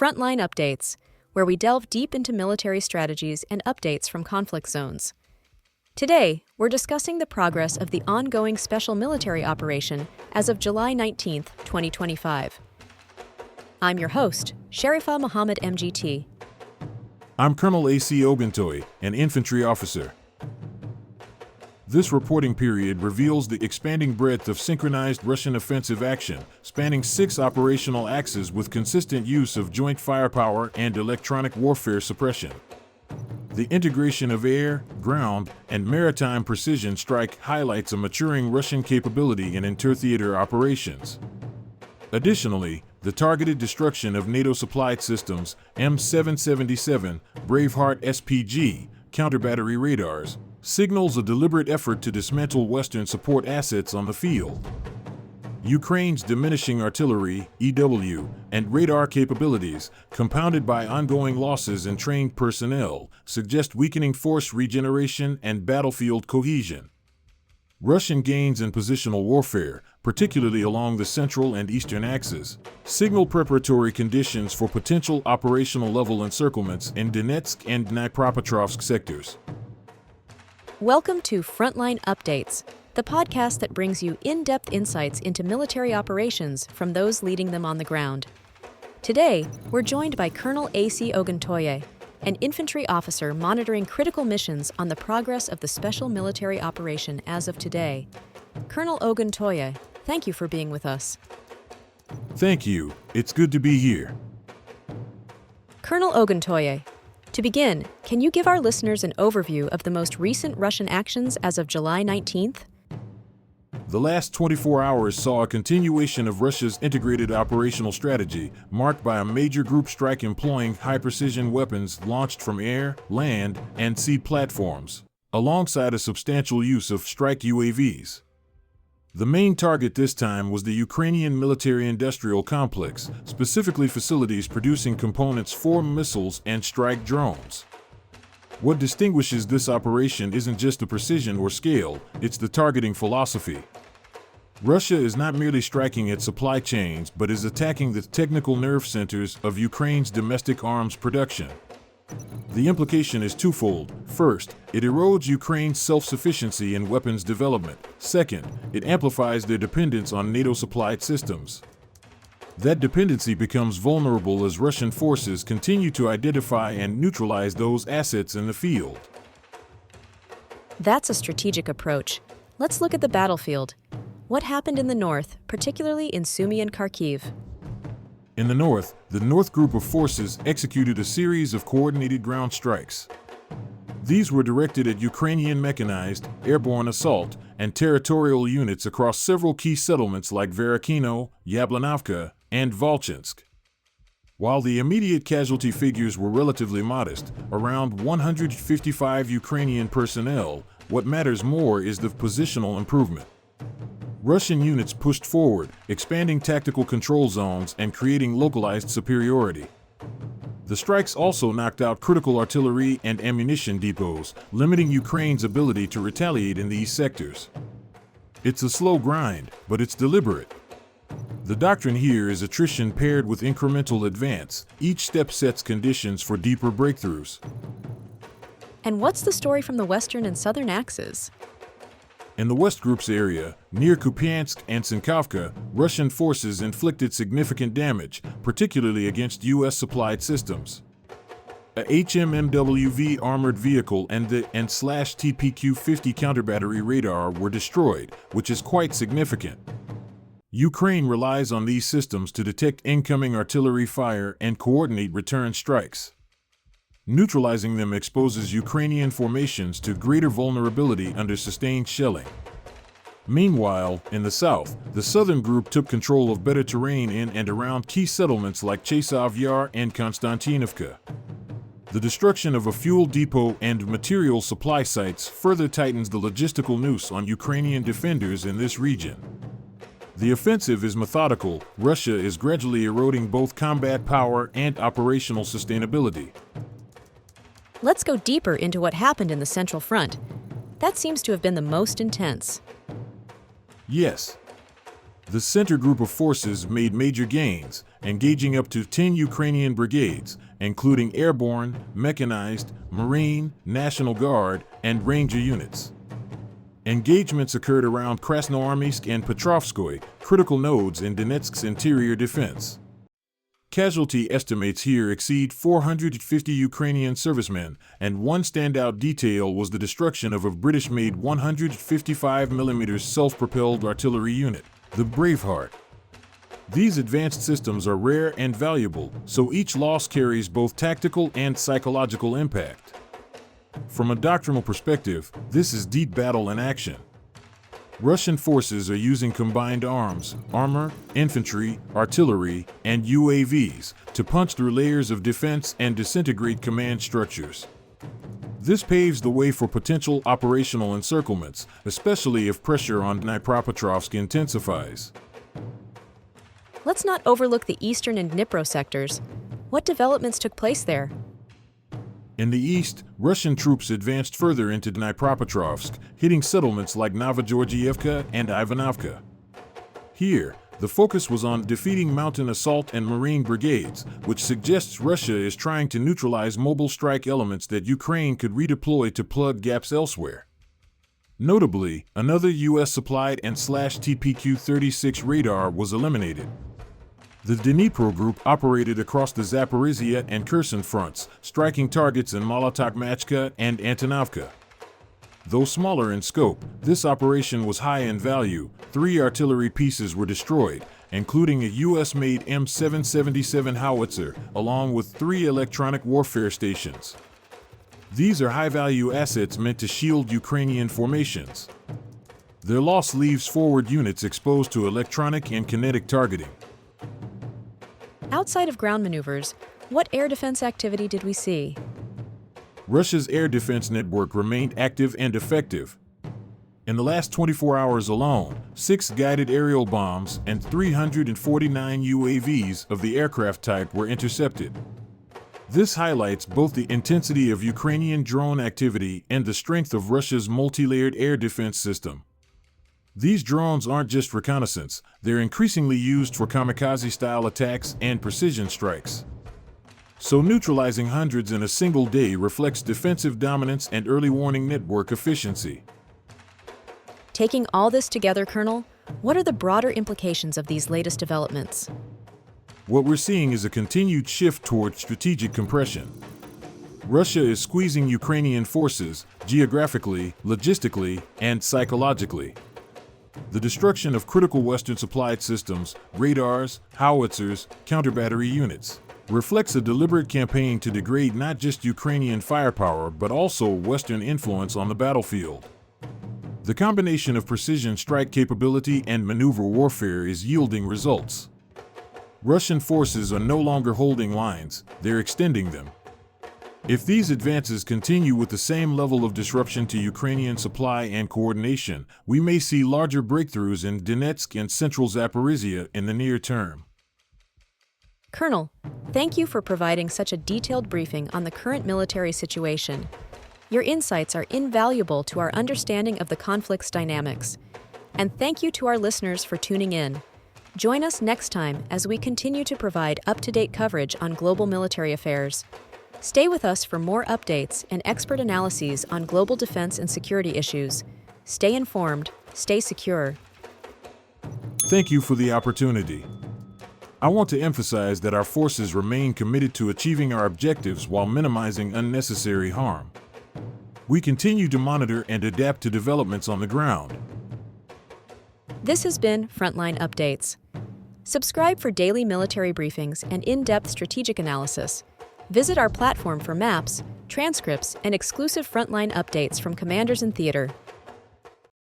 Frontline Updates, where we delve deep into military strategies and updates from conflict zones. Today, we're discussing the progress of the ongoing special military operation as of July 19, 2025. I'm your host, Sharifa Mohammed MGT. I'm Colonel A.C. Oguntoye, an infantry officer. This reporting period reveals the expanding breadth of synchronized Russian offensive action, spanning 6 operational axes with consistent use of joint firepower and electronic warfare suppression. The integration of air, ground, and maritime precision strike highlights a maturing Russian capability in intertheater operations. Additionally, the targeted destruction of NATO-supplied systems, M777, Braveheart SPG, counter-battery radars, signals a deliberate effort to dismantle Western support assets on the field. Ukraine's diminishing artillery, EW, and radar capabilities, compounded by ongoing losses in trained personnel, suggest weakening force regeneration and battlefield cohesion. Russian gains in positional warfare, particularly along the central and eastern axes, signal preparatory conditions for potential operational-level encirclements in Donetsk and Dnipropetrovsk sectors. Welcome to Frontline Updates, the podcast that brings you in-depth insights into military operations from those leading them on the ground. Today, we're joined by Colonel A.C. Oguntoye, an infantry officer monitoring critical missions on the progress of the special military operation as of today. Colonel Oguntoye, thank you for being with us. Thank you. It's good to be here. Colonel Oguntoye, to begin, can you give our listeners an overview of the most recent Russian actions as of July 19th? The last 24 hours saw a continuation of Russia's integrated operational strategy, marked by a major group strike employing high-precision weapons launched from air, land, and sea platforms, alongside a substantial use of strike UAVs. The main target this time was the Ukrainian military-industrial complex, specifically facilities producing components for missiles and strike drones. What distinguishes this operation isn't just the precision or scale, it's the targeting philosophy. Russia is not merely striking at supply chains but is attacking the technical nerve centers of Ukraine's domestic arms production. The implication is twofold. First, it erodes Ukraine's self-sufficiency in weapons development. Second, it amplifies their dependence on NATO-supplied systems. That dependency becomes vulnerable as Russian forces continue to identify and neutralize those assets in the field. That's a strategic approach. Let's look at the battlefield. What happened in the north, particularly in Sumy and Kharkiv? In the North Group of forces executed a series of coordinated ground strikes. These were directed at Ukrainian mechanized, airborne assault, and territorial units across several key settlements like Verakino, Yablanovka, and Volchansk. While the immediate casualty figures were relatively modest, around 155 Ukrainian personnel, what matters more is the positional improvement. Russian units pushed forward, expanding tactical control zones and creating localized superiority. The strikes also knocked out critical artillery and ammunition depots, limiting Ukraine's ability to retaliate in these sectors. It's a slow grind, but it's deliberate. The doctrine here is attrition paired with incremental advance. Each step sets conditions for deeper breakthroughs. And what's the story from the western and southern axes? In the West Group's area, near Kupiansk and Sinkovka, Russian forces inflicted significant damage, particularly against U.S.-supplied systems. A HMMWV armored vehicle and the TPQ-50 counter-battery radar were destroyed, which is quite significant. Ukraine relies on these systems to detect incoming artillery fire and coordinate return strikes. Neutralizing them exposes Ukrainian formations to greater vulnerability under sustained shelling. Meanwhile, in the south, the southern group took control of better terrain in and around key settlements like Chasov Yar and Konstantinovka. The destruction of a fuel depot and material supply sites further tightens the logistical noose on Ukrainian defenders in this region. The offensive is methodical. Russia is gradually eroding both combat power and operational sustainability. Let's go deeper into what happened in the Central Front. That seems to have been the most intense. Yes. The center group of forces made major gains, engaging up to 10 Ukrainian brigades, including airborne, mechanized, Marine, National Guard, and Ranger units. Engagements occurred around Krasnoarmysk and Petrovskoye, critical nodes in Donetsk's interior defense. Casualty estimates here exceed 450 Ukrainian servicemen, and one standout detail was the destruction of a British-made 155mm self-propelled artillery unit, the Braveheart. These advanced systems are rare and valuable, so each loss carries both tactical and psychological impact. From a doctrinal perspective, this is deep battle in action. Russian forces are using combined arms, armor, infantry, artillery, and UAVs to punch through layers of defense and disintegrate command structures. This paves the way for potential operational encirclements, especially if pressure on Dnipropetrovsk intensifies. Let's not overlook the eastern and Dnipro sectors. What developments took place there? In the east, Russian troops advanced further into Dnipropetrovsk, hitting settlements like Novogeorgievka and Ivanovka. Here, the focus was on defeating mountain assault and marine brigades, which suggests Russia is trying to neutralize mobile strike elements that Ukraine could redeploy to plug gaps elsewhere. Notably, another U.S.-supplied and TPQ-36 radar was eliminated. The Dnipro group operated across the Zaporizhia and Kherson fronts, striking targets in Molotokmachka and Antonovka. Though smaller in scope, this operation was high in value. 3 artillery pieces were destroyed, including a U.S.-made M777 howitzer, along with 3 electronic warfare stations. These are high-value assets meant to shield Ukrainian formations. Their loss leaves forward units exposed to electronic and kinetic targeting. Outside of ground maneuvers, what air defense activity did we see? Russia's air defense network remained active and effective. In the last 24 hours alone, 6 guided aerial bombs and 349 UAVs of the aircraft type were intercepted. This highlights both the intensity of Ukrainian drone activity and the strength of Russia's multi-layered air defense system. These drones aren't just reconnaissance, they're increasingly used for kamikaze-style attacks and precision strikes. So neutralizing hundreds in a single day reflects defensive dominance and early warning network efficiency. Taking all this together, Colonel, what are the broader implications of these latest developments? What we're seeing is a continued shift toward strategic compression. Russia is squeezing Ukrainian forces geographically, logistically, and psychologically. The destruction of critical Western-supplied systems, radars, howitzers, counter-battery units, reflects a deliberate campaign to degrade not just Ukrainian firepower but also Western influence on the battlefield. The combination of precision strike capability and maneuver warfare is yielding results. Russian forces are no longer holding lines, they're extending them. If these advances continue with the same level of disruption to Ukrainian supply and coordination, we may see larger breakthroughs in Donetsk and central Zaporizhia in the near term. Colonel, thank you for providing such a detailed briefing on the current military situation. Your insights are invaluable to our understanding of the conflict's dynamics. And thank you to our listeners for tuning in. Join us next time as we continue to provide up-to-date coverage on global military affairs. Stay with us for more updates and expert analyses on global defense and security issues. Stay informed, stay secure. Thank you for the opportunity. I want to emphasize that our forces remain committed to achieving our objectives while minimizing unnecessary harm. We continue to monitor and adapt to developments on the ground. This has been Frontline Updates. Subscribe for daily military briefings and in-depth strategic analysis. Visit our platform for maps, transcripts, and exclusive frontline updates from commanders in theater.